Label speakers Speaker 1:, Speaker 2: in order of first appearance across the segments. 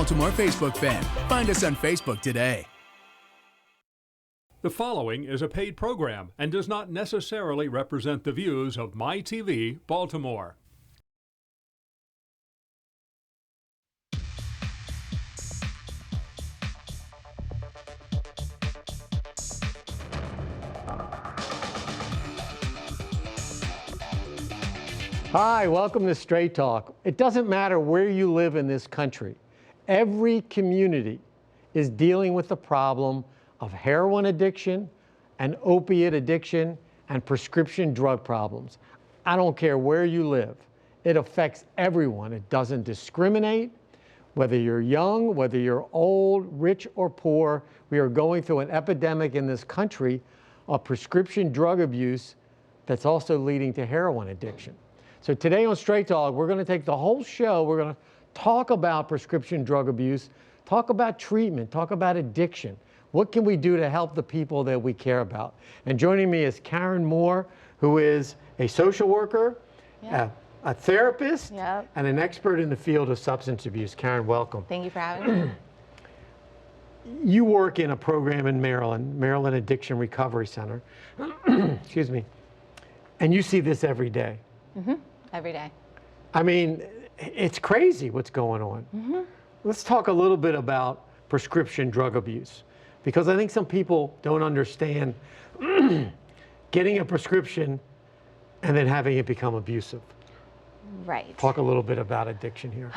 Speaker 1: Baltimore Facebook fan. Find us on Facebook today.
Speaker 2: The following is a paid program and does not necessarily represent the views of MyTV Baltimore.
Speaker 3: Hi, welcome to Straight Talk. It doesn't matter where you live in this country. Every community is dealing with the problem of heroin addiction and opiate addiction and prescription drug problems. I don't care where you live. It affects everyone. It doesn't discriminate. Whether you're young, whether you're old, rich or poor, we are going through an epidemic in this country of prescription drug abuse that's also leading to heroin addiction. So today on Straight Talk, we're going to take the whole show. We're going to talk about prescription drug abuse, talk about treatment, talk about addiction. What can we do to help the people that we care about? And joining me is Karen Moore, who is a social worker, a therapist, and an expert in the field of substance abuse. Karen, welcome.
Speaker 4: Thank you for having me.
Speaker 3: You work in a program in Maryland Addiction Recovery Center. Excuse me. And you see this every day.
Speaker 4: Mm-hmm. Every day.
Speaker 3: I mean, it's crazy what's going on. Mm-hmm. Let's talk a little bit about prescription drug abuse, because I think some people don't understand getting a prescription and then having it become abusive.
Speaker 4: Right.
Speaker 3: Talk a little bit about addiction here.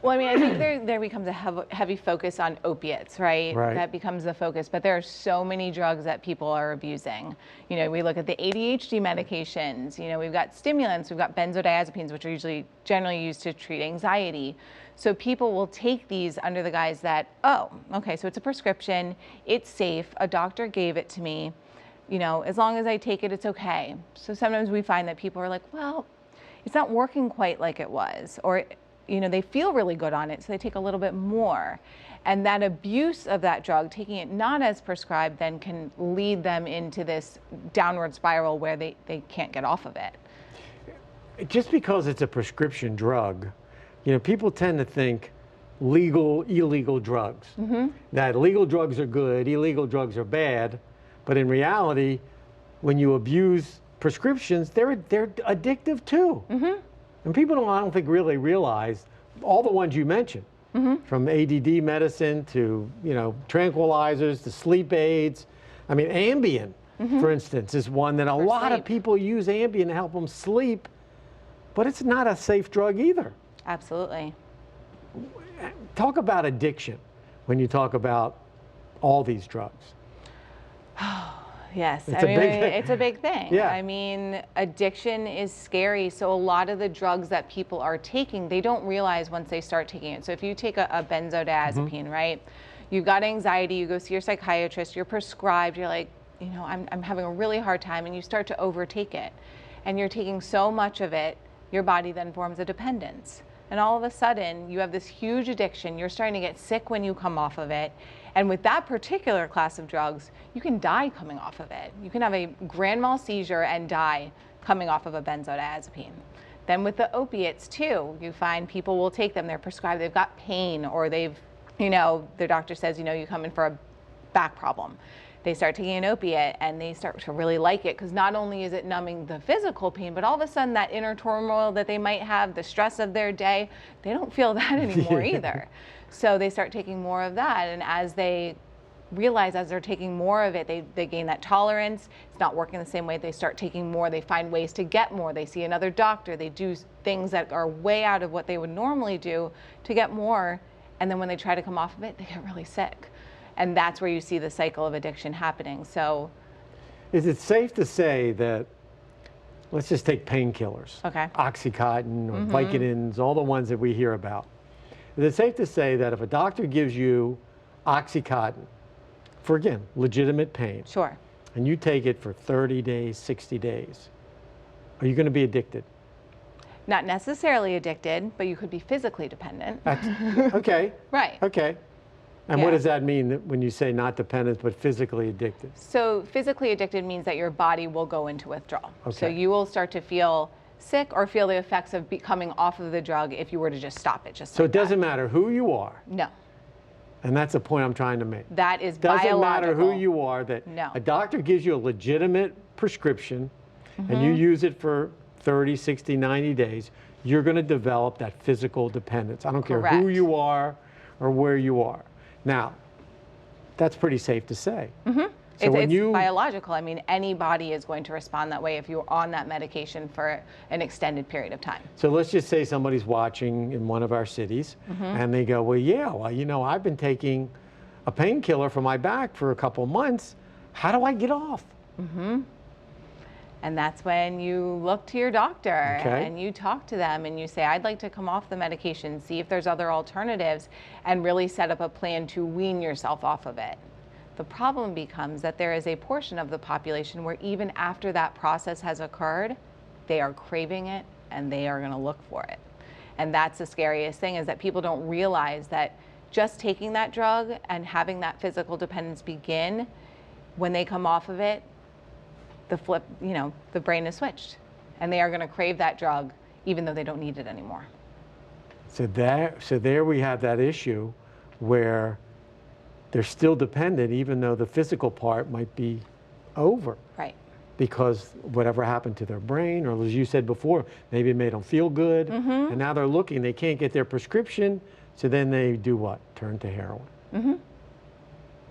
Speaker 4: Well, I mean, I think there becomes a heavy focus on opiates, right? That becomes the focus, but there are so many drugs that people are abusing. You know, we look at the ADHD medications, you know, we've got stimulants, we've got benzodiazepines, which are generally used to treat anxiety. So people will take these under the guise that, oh, okay, so it's a prescription, it's safe, a doctor gave it to me, you know, as long as I take it, it's okay. So sometimes we find that people are like, well, it's not working quite like it was, or, you know, they feel really good on it, so they take a little bit more. And that abuse of that drug, taking it not as prescribed, then can lead them into this downward spiral where they can't get off of it.
Speaker 3: Just because it's a prescription drug, you know, people tend to think legal, illegal drugs. Mm-hmm. That legal drugs are good, illegal drugs are bad, but in reality, when you abuse prescriptions, they're addictive too. Mm-hmm. And people I don't think really realize all the ones you mentioned, from ADD medicine to, you know, tranquilizers to sleep aids. I mean, Ambien, for instance, is one that a lot of people use Ambien to help them sleep, but it's not a safe drug either.
Speaker 4: Absolutely.
Speaker 3: Talk about addiction when you talk about all these drugs.
Speaker 4: Yes, it's a big thing. Yeah. I mean, addiction is scary. So a lot of the drugs that people are taking, they don't realize once they start taking it. So if you take a benzodiazepine, right? You've got anxiety, you go see your psychiatrist, you're prescribed, you're like, you know, I'm having a really hard time, and you start to overtake it. And you're taking so much of it, your body then forms a dependence. And all of a sudden, you have this huge addiction. You're starting to get sick when you come off of it. And with that particular class of drugs, you can die coming off of it. You can have a grand mal seizure and die coming off of a benzodiazepine. Then with the opiates too, you find people will take them, they're prescribed, they've got pain, or they've, you know, their doctor says, you know, you come in for a back problem. They start taking an opiate and they start to really like it, because not only is it numbing the physical pain, but all of a sudden that inner turmoil that they might have, the stress of their day, they don't feel that anymore either. So they start taking more of that, and as they realize, as they're taking more of it, they gain that tolerance. It's not working the same way. They start taking more. They find ways to get more. They see another doctor. They do things that are way out of what they would normally do to get more, and then when they try to come off of it, they get really sick. And that's where you see the cycle of addiction happening. So
Speaker 3: is it safe to say that, let's just take painkillers, Oxycontin or Vicodins, all the ones that we hear about. Is it safe to say that if a doctor gives you Oxycontin for, again, legitimate pain, and you take it for 30 days, 60 days, are you going to be addicted?
Speaker 4: Not necessarily addicted, but you could be physically dependent.
Speaker 3: Okay.
Speaker 4: Right.
Speaker 3: Okay. And what does that mean when you say not dependent but physically addicted? So
Speaker 4: physically addicted means that your body will go into withdrawal. So you will start to feel sick or feel the effects of coming off of the drug if you were to just stop it. So it doesn't
Speaker 3: matter who you are.
Speaker 4: No.
Speaker 3: And that's the point I'm trying to make.
Speaker 4: That is
Speaker 3: biological. Doesn't matter who you are, that
Speaker 4: no.
Speaker 3: a doctor gives you a legitimate prescription and you use it for 30, 60, 90 days, you're going to develop that physical dependence. I don't care who you are or where you are. Now, that's pretty safe to say. So
Speaker 4: it's biological. I mean, any body is going to respond that way if you're on that medication for an extended period of time.
Speaker 3: So let's just say somebody's watching in one of our cities and they go, well, yeah, well, you know, I've been taking a painkiller for my back for a couple months. How do I get off?
Speaker 4: And that's when you look to your doctor and you talk to them and you say, I'd like to come off the medication, see if there's other alternatives, and really set up a plan to wean yourself off of it. The problem becomes that there is a portion of the population where even after that process has occurred, they are craving it and they are going to look for it. And that's the scariest thing, is that people don't realize that just taking that drug and having that physical dependence begin, when they come off of it, the brain is switched and they are going to crave that drug even though they don't need it anymore.
Speaker 3: So there we have that issue where they're still dependent even though the physical part might be over.
Speaker 4: Right.
Speaker 3: Because whatever happened to their brain, or as you said before, maybe it made them feel good, and now they're looking, they can't get their prescription, so then they do what? Turn to heroin.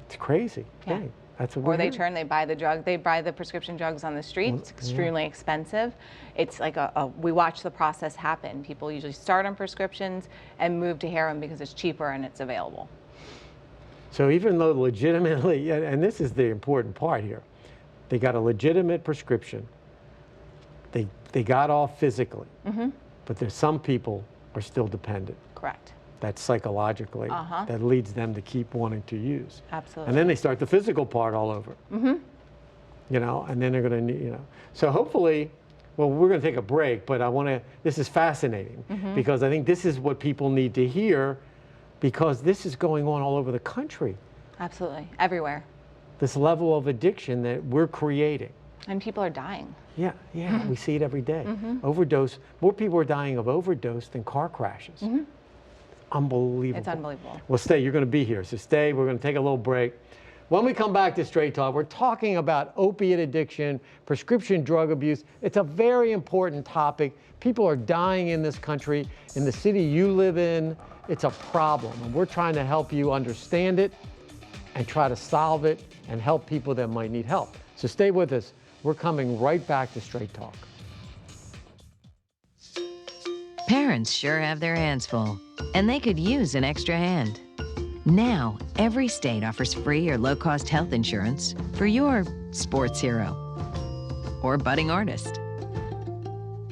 Speaker 3: It's crazy.
Speaker 4: Yeah.
Speaker 3: Hey, that's what
Speaker 4: or they buy the drug, they buy the prescription drugs on the street. It's extremely expensive. It's like we watch the process happen. People usually start on prescriptions and move to heroin because it's cheaper and it's available.
Speaker 3: So even though legitimately, and this is the important part here, they got a legitimate prescription, they got off physically, but there's some people are still dependent.
Speaker 4: Correct.
Speaker 3: That's psychologically, that leads them to keep wanting to use.
Speaker 4: Absolutely.
Speaker 3: And then they start the physical part all over. You know, and then they're going to, you know. So hopefully, well, we're going to take a break, but this is fascinating because I think this is what people need to hear, because this is going on all over the country.
Speaker 4: Absolutely, everywhere.
Speaker 3: This level of addiction that we're creating.
Speaker 4: And people are dying.
Speaker 3: Yeah, we see it every day. Overdose, more people are dying of overdose than car crashes. Unbelievable.
Speaker 4: It's unbelievable.
Speaker 3: Well, stay, you're going to be here, so stay. We're going to take a little break. When we come back to Straight Talk, we're talking about opiate addiction, prescription drug abuse. It's a very important topic. People are dying in this country. In the city you live in, it's a problem. And we're trying to help you understand it and try to solve it and help people that might need help. So stay with us. We're coming right back to Straight Talk.
Speaker 5: Parents sure have their hands full, and they could use an extra hand. Now, every state offers free or low-cost health insurance for your sports hero or budding artist.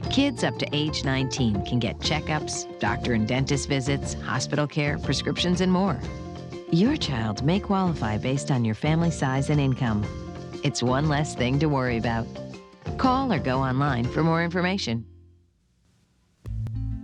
Speaker 5: Kids up to age 19 can get checkups, doctor and dentist visits, hospital care, prescriptions, and more. Your child may qualify based on your family size and income. It's one less thing to worry about. Call or go online for more information.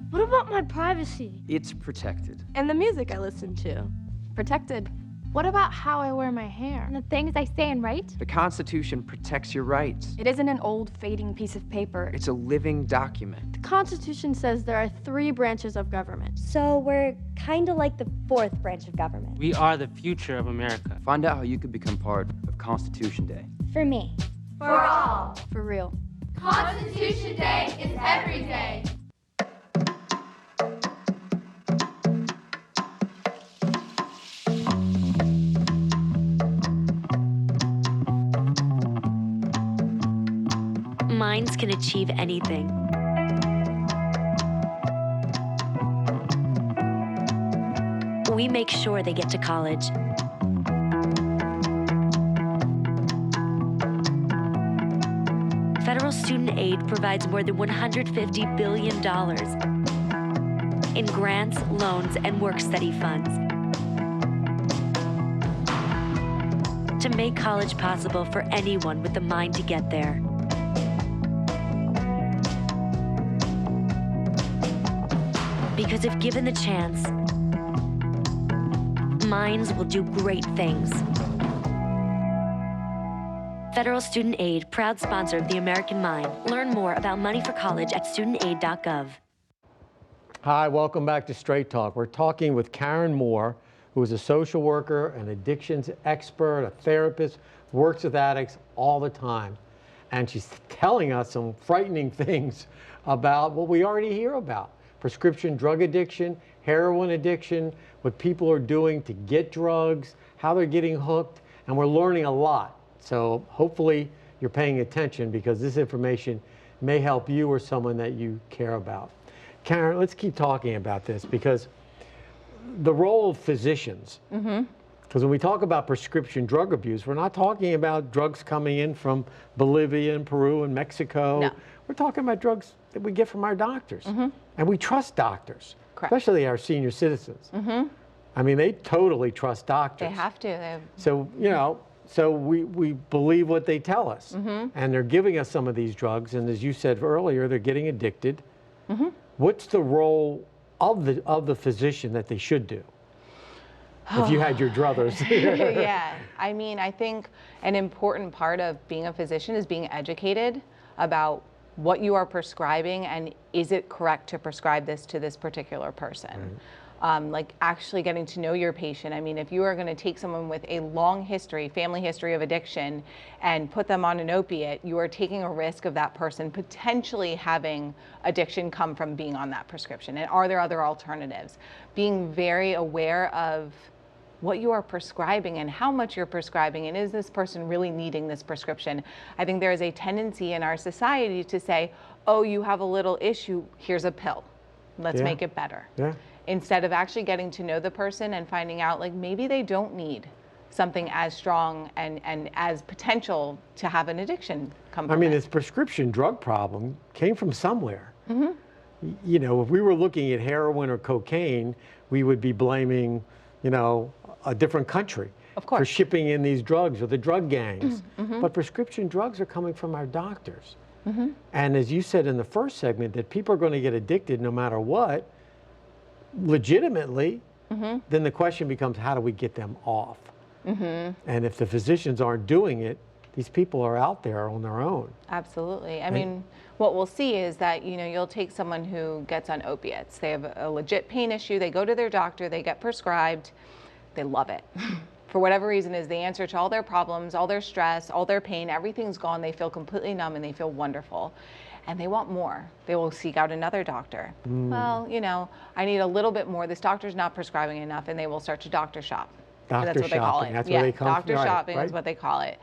Speaker 6: What about my privacy?
Speaker 7: It's protected.
Speaker 8: And the music I listen to. Protected.
Speaker 6: What about how I wear my hair?
Speaker 9: And the things I say and write?
Speaker 7: The Constitution protects your rights.
Speaker 8: It isn't an old, fading piece of paper.
Speaker 7: It's a living document.
Speaker 6: The Constitution says there are 3 branches of government.
Speaker 9: So we're kind of like the 4th branch of government.
Speaker 10: We are the future of America.
Speaker 7: Find out how you could become part of Constitution Day.
Speaker 9: For me.
Speaker 6: For all.
Speaker 8: For real.
Speaker 6: Constitution Day is every day.
Speaker 11: Minds can achieve anything. We make sure they get to college. Federal student aid provides more than $150 billion in grants, loans, and work-study funds to make college possible for anyone with the mind to get there. Because if given the chance, minds will do great things. Federal Student Aid, proud sponsor of the American Mind. Learn more about money for college at studentaid.gov.
Speaker 3: Hi, welcome back to Straight Talk. We're talking with Karen Moore, who is a social worker, an addictions expert, a therapist, works with addicts all the time. And she's telling us some frightening things about what we already hear about. Prescription drug addiction, heroin addiction, what people are doing to get drugs, how they're getting hooked, and we're learning a lot. So hopefully you're paying attention, because this information may help you or someone that you care about. Karen, let's keep talking about this, because the role of physicians, because when we talk about prescription drug abuse, we're not talking about drugs coming in from Bolivia and Peru and Mexico.
Speaker 4: No.
Speaker 3: We're talking about drugs that we get from our doctors. And we trust doctors, especially our senior citizens. I mean, they totally trust doctors.
Speaker 4: They have to.
Speaker 3: So, you know, so we believe what they tell us. And they're giving us some of these drugs, and as you said earlier, they're getting addicted. What's the role of the physician that they should do? If you had your druthers.
Speaker 4: Yeah, I mean, I think an important part of being a physician is being educated about what you are prescribing and is it correct to prescribe this to this particular person. Like actually getting to know your patient. I mean, if you are going to take someone with a long history, family history of addiction, and put them on an opiate, you are taking a risk of that person potentially having addiction come from being on that prescription. And are there other alternatives? Being very aware of what you are prescribing and how much you're prescribing, and is this person really needing this prescription? I think there is a tendency in our society to say, oh, you have a little issue, here's a pill. Let's make it better. Instead of actually getting to know the person and finding out, like, maybe they don't need something as strong and as potential to have an addiction come from
Speaker 3: I mean,
Speaker 4: it.
Speaker 3: this prescription drug problem came from somewhere. You know, if we were looking at heroin or cocaine, we would be blaming, you know, a different country for shipping in these drugs, or the drug gangs. But prescription drugs are coming from our doctors. And as you said in the first segment, that people are going to get addicted no matter what, legitimately, then the question becomes, how do we get them off? And if the physicians aren't doing it, these people are out there on their own.
Speaker 4: Absolutely. I mean, what we'll see is that, you know, you'll take someone who gets on opiates. They have a legit pain issue. They go to their doctor. They get prescribed. They love it. For whatever reason, is the answer to all their problems, all their stress, all their pain. Everything's gone. They feel completely numb and they feel wonderful. And they want more. They will seek out another doctor. Well, you know, I need a little bit more. This doctor's not prescribing enough, and they will start to doctor shop.
Speaker 3: Doctor
Speaker 4: that's what they call
Speaker 3: shopping,
Speaker 4: it.
Speaker 3: that's where they come from.
Speaker 4: Doctor shopping is what they call it.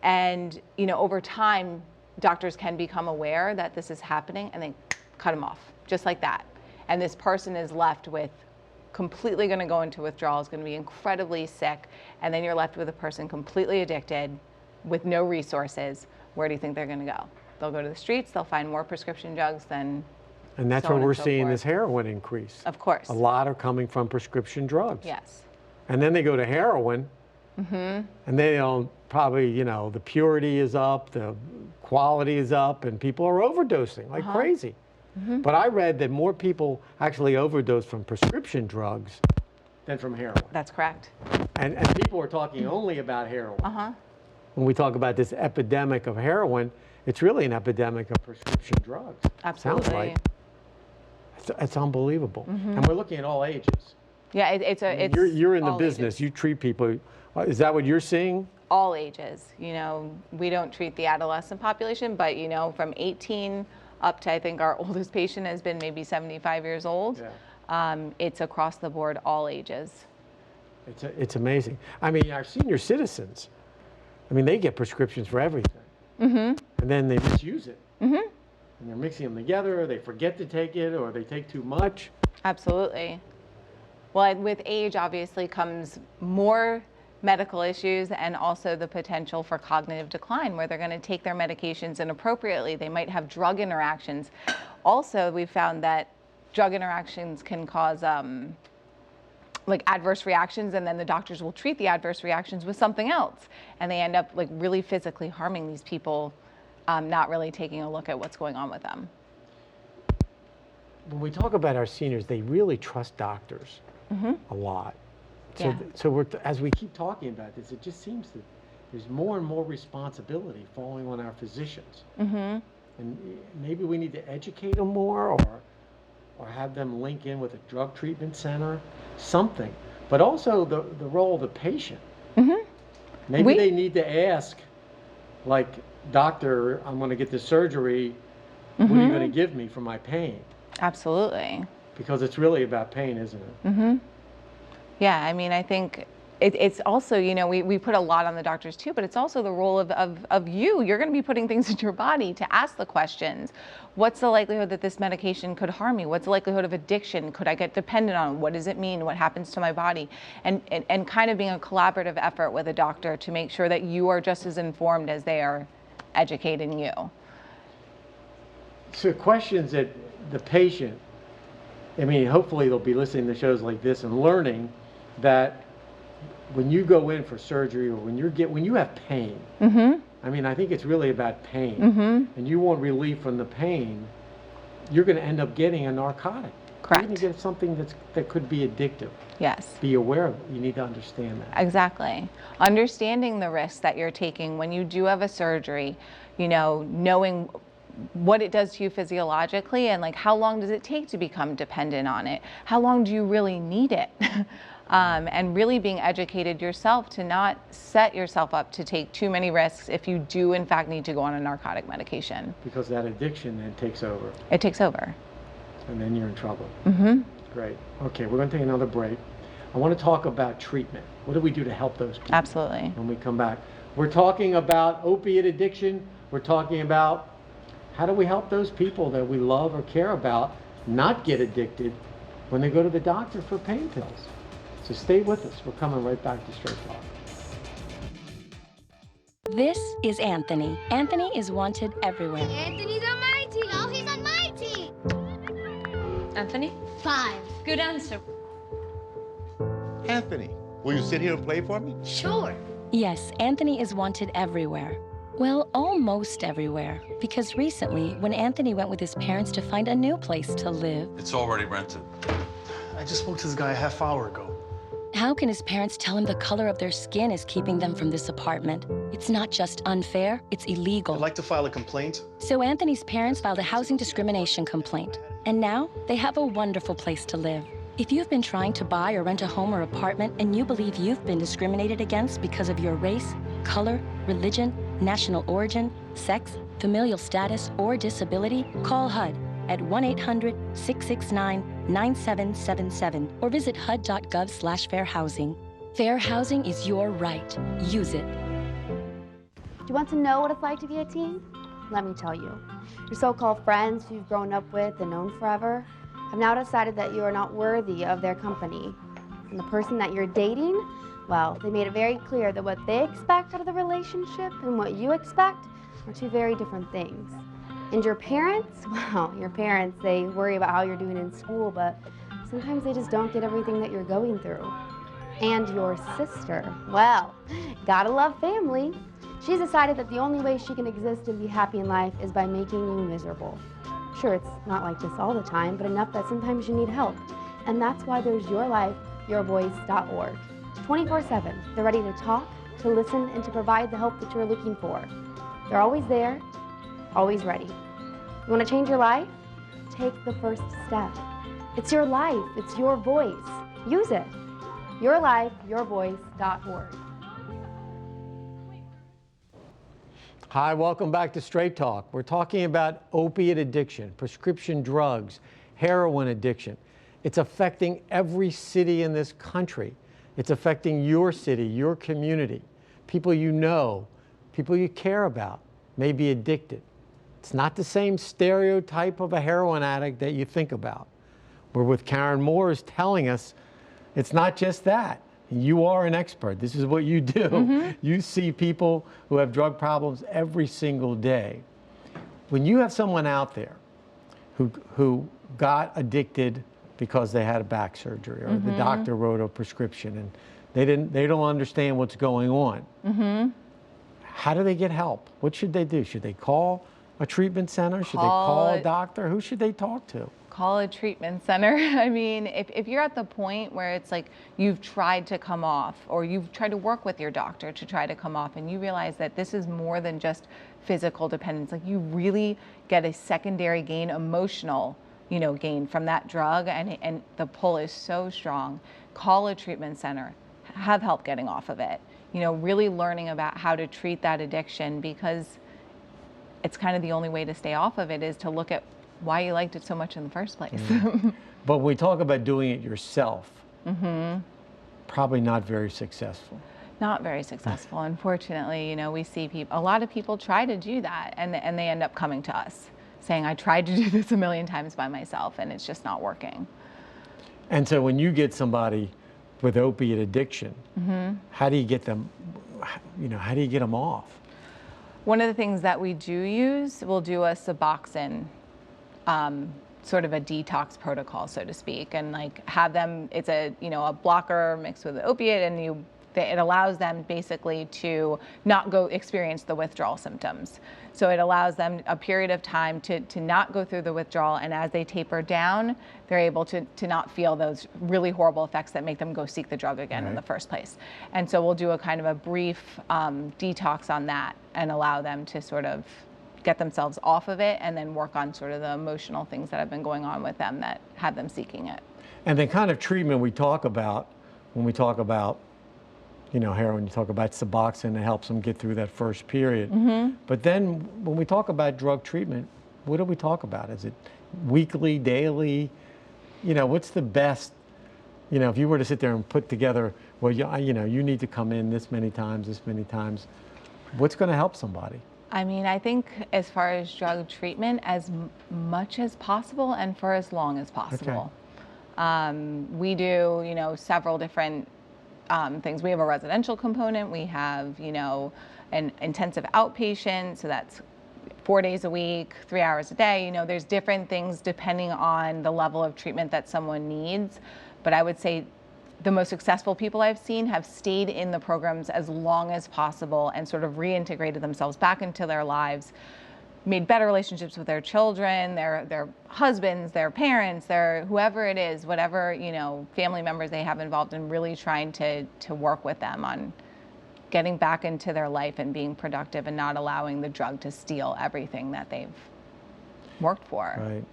Speaker 4: And, you know, over time, doctors can become aware that this is happening, and they cut them off, just like that. And this person is left with completely going to go into withdrawal, is going to be incredibly sick, and then you're left with a person completely addicted with no resources. Where do you think they're going to go? They'll go to the streets, they'll find more prescription drugs than.
Speaker 3: And that's where we're seeing this heroin increase.
Speaker 4: Of course.
Speaker 3: A lot are coming from prescription drugs.
Speaker 4: Yes.
Speaker 3: And then they go to heroin, and they don't probably, you know, the purity is up, the quality is up, and people are overdosing like crazy. But I read that more people actually overdose from prescription drugs than from heroin.
Speaker 4: That's correct.
Speaker 3: And people are talking only about heroin. When we talk about this epidemic of heroin, it's really an epidemic of prescription drugs.
Speaker 4: Absolutely.
Speaker 3: Sounds like. It's unbelievable. And we're looking at all ages.
Speaker 4: Yeah,
Speaker 3: you're in the
Speaker 4: all
Speaker 3: business.
Speaker 4: ages.
Speaker 3: You treat people. Is that what you're seeing?
Speaker 4: All ages. You know, we don't treat the adolescent population, but, you know, from 18 up to, I think our oldest patient has been maybe 75 years old. It's across the board, all ages.
Speaker 3: It's amazing. I mean, our senior citizens, I mean, they get prescriptions for everything. And then they misuse it. And they're mixing them together, or they forget to take it, or they take too much.
Speaker 4: Absolutely. Well, with age, obviously, comes more medical issues and also the potential for cognitive decline, where they're going to take their medications inappropriately. They might have drug interactions. Also, we've found that drug interactions can cause like adverse reactions, and then the doctors will treat the adverse reactions with something else, and they end up like really physically harming these people, not really taking a look at what's going on with them.
Speaker 3: When we talk about our seniors, they really trust doctors a lot. So as we keep talking about this, it just seems that there's more and more responsibility falling on our physicians. And maybe we need to educate them more, or have them link in with a drug treatment center, something. but also the role of the patient.
Speaker 4: Mm-hmm.
Speaker 3: Maybe they need to ask, like, doctor, I'm going to get this surgery. What are you going to give me for my pain?
Speaker 4: Absolutely. Because
Speaker 3: it's really about pain, isn't it?
Speaker 4: Mm-hmm. Yeah, I mean, I think it's also, you know, we put a lot on the doctors too, but it's also the role of you. You're going to be putting things into your body to ask the questions. What's the likelihood that this medication could harm me? What's the likelihood of addiction? Could I get dependent on it? What does it mean? What happens to my body? And kind of being a collaborative effort with a doctor to make sure that you are just as informed as they are educating you.
Speaker 3: So questions that the patient, I mean, hopefully they'll be listening to shows like this and learning that when you go in for surgery or when you have pain, I mean, I think it's really about pain, and you want relief from the pain, you're going to end up getting a narcotic.
Speaker 4: Correct.
Speaker 3: You're going to get something that could be addictive.
Speaker 4: Yes.
Speaker 3: Be aware of it. You need to understand that.
Speaker 4: Exactly. Understanding the risks that you're taking when you do have a surgery, you know, knowing what it does to you physiologically and like how long does it take to become dependent on it? How long do you really need it? And really being educated yourself to not set yourself up to take too many risks if you do in fact need to go on a narcotic medication.
Speaker 3: Because that addiction then takes over.
Speaker 4: It takes over.
Speaker 3: And then you're in trouble.
Speaker 4: Great.
Speaker 3: Okay, we're going to take another break. I want to talk about treatment. What do we do to help those people?
Speaker 4: Absolutely.
Speaker 3: When we come back. We're talking about opiate addiction. We're talking about how do we help those people that we love or care about not get addicted when they go to the doctor for pain pills. So stay with us. We're coming right back to Straight Talk.
Speaker 12: This is Anthony. Anthony is wanted everywhere.
Speaker 6: Anthony's on my team. No, he's on my team.
Speaker 13: Anthony?
Speaker 6: 5.
Speaker 13: Good answer.
Speaker 14: Anthony, will you sit here and play for me?
Speaker 6: Sure.
Speaker 12: Yes, Anthony is wanted everywhere. Well, almost everywhere. Because recently, when Anthony went with his parents to find a new place to live...
Speaker 15: It's already rented.
Speaker 16: I just spoke to this guy a half hour ago.
Speaker 12: How can his parents tell him the color of their skin is keeping them from this apartment? It's not just unfair, it's illegal.
Speaker 16: I'd like to file a complaint.
Speaker 12: So Anthony's parents filed a housing discrimination complaint. And now, they have a wonderful place to live. If you've been trying to buy or rent a home or apartment and you believe you've been discriminated against because of your race, color, religion, national origin, sex, familial status, or disability, call HUD at 1-800-669-9777 or visit hud.gov/fairhousing. Fair housing is your right. Use it.
Speaker 9: Do you want to know what it's like to be a teen? Let me tell you. Your so-called friends who you've grown up with and known forever have now decided that you are not worthy of their company. And the person that you're dating, well, they made it very clear that what they expect out of the relationship and what you expect are two very different things. And your parents, well, your parents, they worry about how you're doing in school, but sometimes they just don't get everything that you're going through. And your sister, well, gotta love family. She's decided that the only way she can exist and be happy in life is by making you miserable. Sure, it's not like this all the time, but enough that sometimes you need help. And that's why there's yourlifeyourvoice.org. 24/7, they're ready to talk, to listen, and to provide the help that you're looking for. They're always there, always ready. You want to change your life? Take the first step. It's your life, it's your voice. Use it. yourlifeyourvoice.org.
Speaker 3: Hi, welcome back to Straight Talk. We're talking about opiate addiction, prescription drugs, heroin addiction. It's affecting every city in this country. It's affecting your city, your community. People you know, people you care about may be addicted. It's not the same stereotype of a heroin addict that you think about. We're with Karen Moore, who's telling us it's not just that. You are an expert. This is what you do. You see people who have drug problems every single day. When you have someone out there who got addicted because they had a back surgery or the doctor wrote a prescription and they don't understand what's going on, how do they get help? What should they do? Should they call a treatment center? Should they call a doctor? Who should they talk to?
Speaker 4: Call a treatment center. I mean, if you're at the point where it's like you've tried to come off or you've tried to work with your doctor to try to come off and you realize that this is more than just physical dependence, like you really get a secondary gain emotional gain from that drug, and the pull is so strong. Call a treatment center, have help getting off of it. Really learning about how to treat that addiction, because it's kind of the only way to stay off of it is to look at why you liked it so much in the first place.
Speaker 3: But when we talk about doing it yourself, probably not very successful.
Speaker 4: Not very successful, unfortunately. We see a lot of people try to do that, and they end up coming to us saying, I tried to do this a million times by myself, and it's just not working.
Speaker 3: And so when you get somebody with opiate addiction, how do you get them, how do you get them off?
Speaker 4: One of the things that we do use, we'll do a Suboxone, sort of a detox protocol, so to speak, and have them, it's a blocker mixed with an opiate, and it allows them basically to not go experience the withdrawal symptoms. So it allows them a period of time to not go through the withdrawal, and as they taper down, they're able to not feel those really horrible effects that make them go seek the drug again in the first place. And so we'll do a kind of a brief detox on that and allow them to sort of get themselves off of it, and then work on sort of the emotional things that have been going on with them that have them seeking it. And
Speaker 3: the kind of treatment we talk about when we talk about heroin, you talk about Suboxone, it helps them get through that first period. But then when we talk about drug treatment, what do we talk about? Is it weekly, daily? What's the best, if you were to sit there and put together, well, you need to come in this many times, what's going to help somebody?
Speaker 4: I mean, I think as far as drug treatment, as much as possible and for as long as possible. Okay. We do, several different things. We have a residential component. We have, an intensive outpatient. So that's 4 days a week, 3 hours a day. There's different things depending on the level of treatment that someone needs. But I would say the most successful people I've seen have stayed in the programs as long as possible and sort of reintegrated themselves back into their lives, made better relationships with their children, their husbands, their parents, their whoever it is, whatever, family members they have involved, in really trying to work with them on getting back into their life and being productive and not allowing the drug to steal everything that they've worked for.
Speaker 3: Right.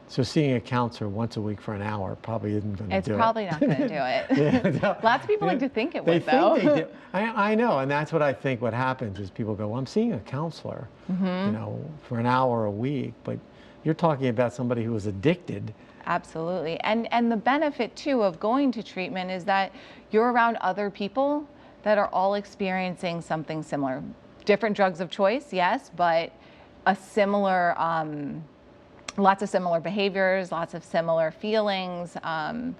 Speaker 3: So seeing a counselor once a week for an hour probably isn't going to do it.
Speaker 4: It's probably not going to do it. Lots of people like to think it would, though.
Speaker 3: They do. I know, and that's what I think what happens is people go, well, I'm seeing a counselor, for an hour a week, but you're talking about somebody who is addicted.
Speaker 4: Absolutely. And the benefit, too, of going to treatment is that you're around other people that are all experiencing something similar. Different drugs of choice, yes, but a similar... lots of similar behaviors, lots of similar feelings, and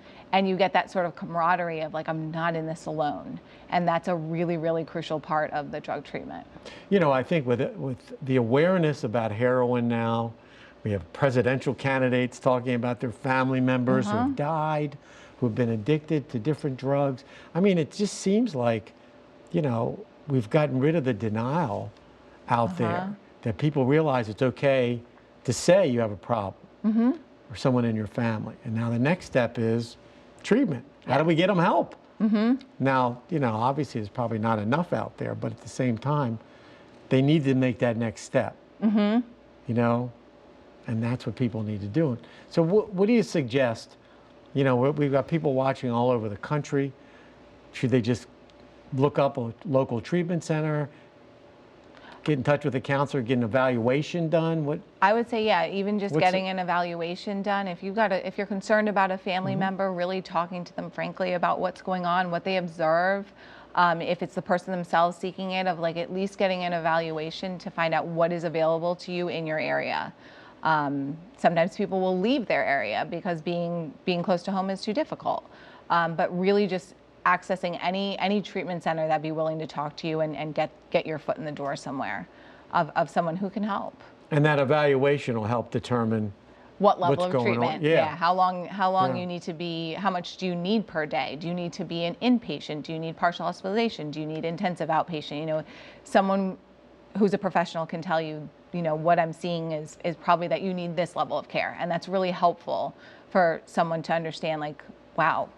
Speaker 4: you get that sort of camaraderie of I'm not in this alone. And that's a really, really crucial part of the drug treatment.
Speaker 3: I think with the awareness about heroin now, we have presidential candidates talking about their family members who have died, who have been addicted to different drugs. I mean, it just seems like, we've gotten rid of the denial out there, that people realize it's okay to say you have a problem or someone in your family. And now the next step is treatment. How do we get them help? Now, obviously there's probably not enough out there, but at the same time, they need to make that next step, and that's what people need to do. So what do you suggest? We've got people watching all over the country. Should they just look up a local treatment center, get in touch with a counselor, get an evaluation done? What
Speaker 4: I would say, yeah, even just getting an evaluation done. If you're concerned about a family member, really talking to them frankly about what's going on, what they observe. If it's the person themselves seeking it, of at least getting an evaluation to find out what is available to you in your area. Sometimes people will leave their area because being close to home is too difficult. But really just accessing any treatment center that'd be willing to talk to you and get your foot in the door somewhere of someone who can help.
Speaker 3: And that evaluation will help determine
Speaker 4: what level of treatment.
Speaker 3: Yeah.
Speaker 4: How long you need to be, how much do you need per day? Do you need to be an inpatient? Do you need partial hospitalization? Do you need intensive outpatient? Someone who's a professional can tell you, what I'm seeing is probably that you need this level of care. And that's really helpful for someone to understand, wow,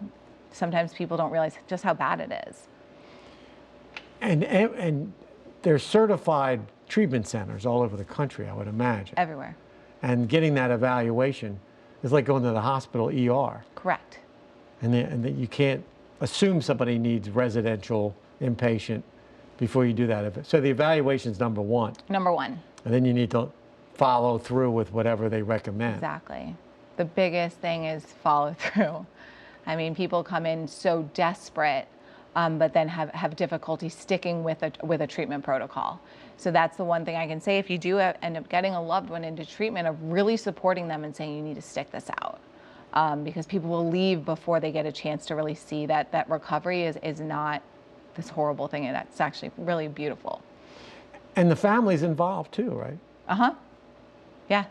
Speaker 4: sometimes people don't realize just how bad it is.
Speaker 3: And there's certified treatment centers all over the country, I would imagine.
Speaker 4: Everywhere.
Speaker 3: And getting that evaluation, It's like going to the hospital ER.
Speaker 4: Correct.
Speaker 3: And then you can't assume somebody needs residential inpatient before you do that. So the evaluation is number one.
Speaker 4: Number one.
Speaker 3: And then you need to follow through with whatever they recommend.
Speaker 4: Exactly. The biggest thing is follow through. I mean, people come in so desperate, but then have difficulty sticking with a treatment protocol. So that's the one thing I can say. If you do end up getting a loved one into treatment, of really supporting them and saying you need to stick this out. Because people will leave before they get a chance to really see that recovery is not this horrible thing, and that's actually really beautiful.
Speaker 3: And the family's involved too, right?
Speaker 4: Uh-huh. Yeah.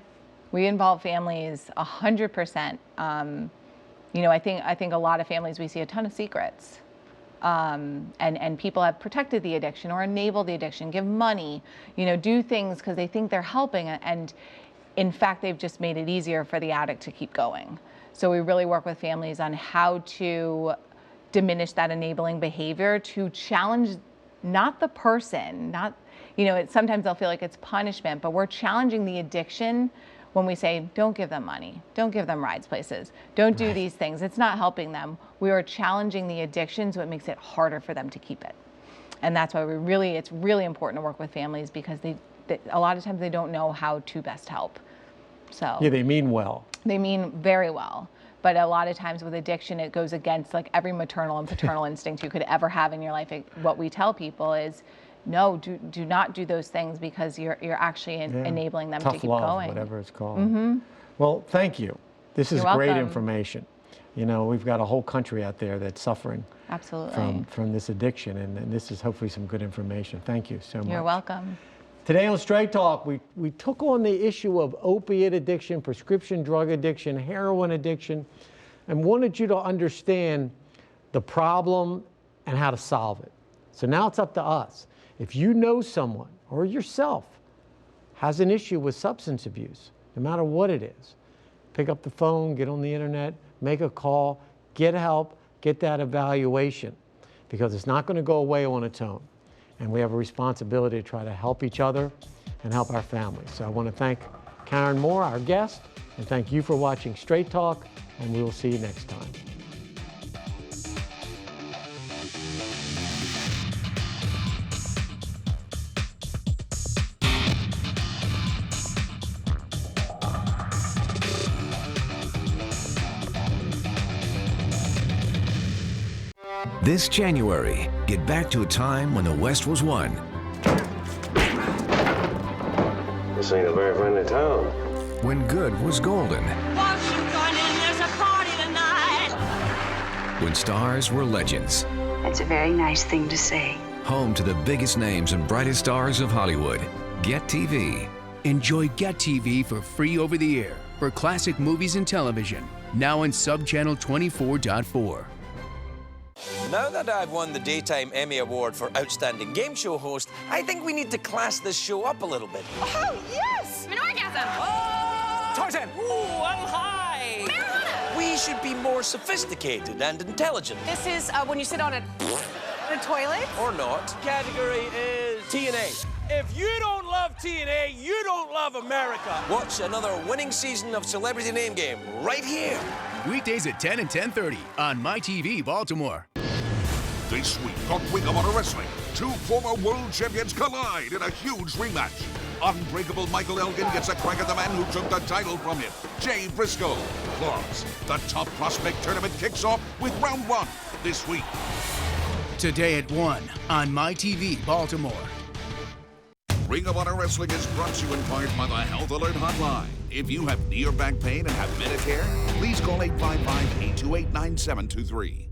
Speaker 4: We involve families 100%. You know, I think a lot of families, we see a ton of secrets. And people have protected the addiction or enabled the addiction, give money, you know, do things because they think they're helping, and in fact, they've just made it easier for the addict to keep going. So we really work with families on how to diminish that enabling behavior, to challenge not the person, not, you know, sometimes they'll feel like it's punishment, but we're challenging the addiction when we say, don't give them money, don't give them rides places, don't do these things. It's not helping them. We are challenging the addiction, so it makes it harder for them to keep it. And that's why it's really important to work with families, because they a lot of times they don't know how to best help. So
Speaker 3: yeah, they mean well.
Speaker 4: They mean very well. But a lot of times with addiction, it goes against like every maternal and paternal instinct you could ever have in your life. What we tell people is, no, do not do those things, because you're actually enabling them to keep going.
Speaker 3: Whatever it's called.
Speaker 4: Mm-hmm.
Speaker 3: Well, thank you. This is
Speaker 4: You're
Speaker 3: great
Speaker 4: welcome.
Speaker 3: information. You know, we've got a whole country out there that's suffering from this addiction, and this is hopefully some good information. Thank you so much.
Speaker 4: You're welcome.
Speaker 3: Today on Straight Talk, we took on the issue of opiate addiction, prescription drug addiction, heroin addiction, and wanted you to understand the problem and how to solve it. So now it's up to us. If you know someone or yourself has an issue with substance abuse, no matter what it is, pick up the phone, get on the internet, make a call, get help, get that evaluation, because it's not going to go away on its own. And we have a responsibility to try to help each other and help our families. So I want to thank Karen Moore, our guest, and thank you for watching Straight Talk, and we will see you next time.
Speaker 15: This January, get back to a time when the West was won.
Speaker 17: This ain't a very friendly town.
Speaker 15: When good was golden.
Speaker 6: There's a party tonight.
Speaker 15: When stars were legends.
Speaker 18: That's a very nice thing to say.
Speaker 15: Home to the biggest names and brightest stars of Hollywood. Get TV.
Speaker 1: Enjoy Get TV for free over the air for classic movies and television. Now on Subchannel 24.4.
Speaker 19: Now that I've won the Daytime Emmy Award for Outstanding Game Show Host, I think we need to class this show up a little bit.
Speaker 6: Oh, yes! An orgasm!
Speaker 19: Oh! Tarzan!
Speaker 6: Ooh, I'm high! Marijuana!
Speaker 19: We should be more sophisticated and intelligent.
Speaker 6: This is when you sit on a toilet?
Speaker 19: Or not. Category is TNA. If you don't love TNA, you don't love America. Watch another winning season of Celebrity Name Game right here.
Speaker 1: Weekdays at 10 and 10:30 on MyTV Baltimore.
Speaker 20: This week on Ring of Honor Wrestling, two former world champions collide in a huge rematch. Unbreakable Michael Elgin gets a crack at the man who took the title from him, Jay Briscoe. Plus, the Top Prospect Tournament kicks off with round one this week.
Speaker 1: Today at 1 on MyTV Baltimore.
Speaker 20: Ring of Honor Wrestling is brought to you in part by the Health Alert Hotline. If you have knee or back pain and have Medicare, please call 855-828-9723.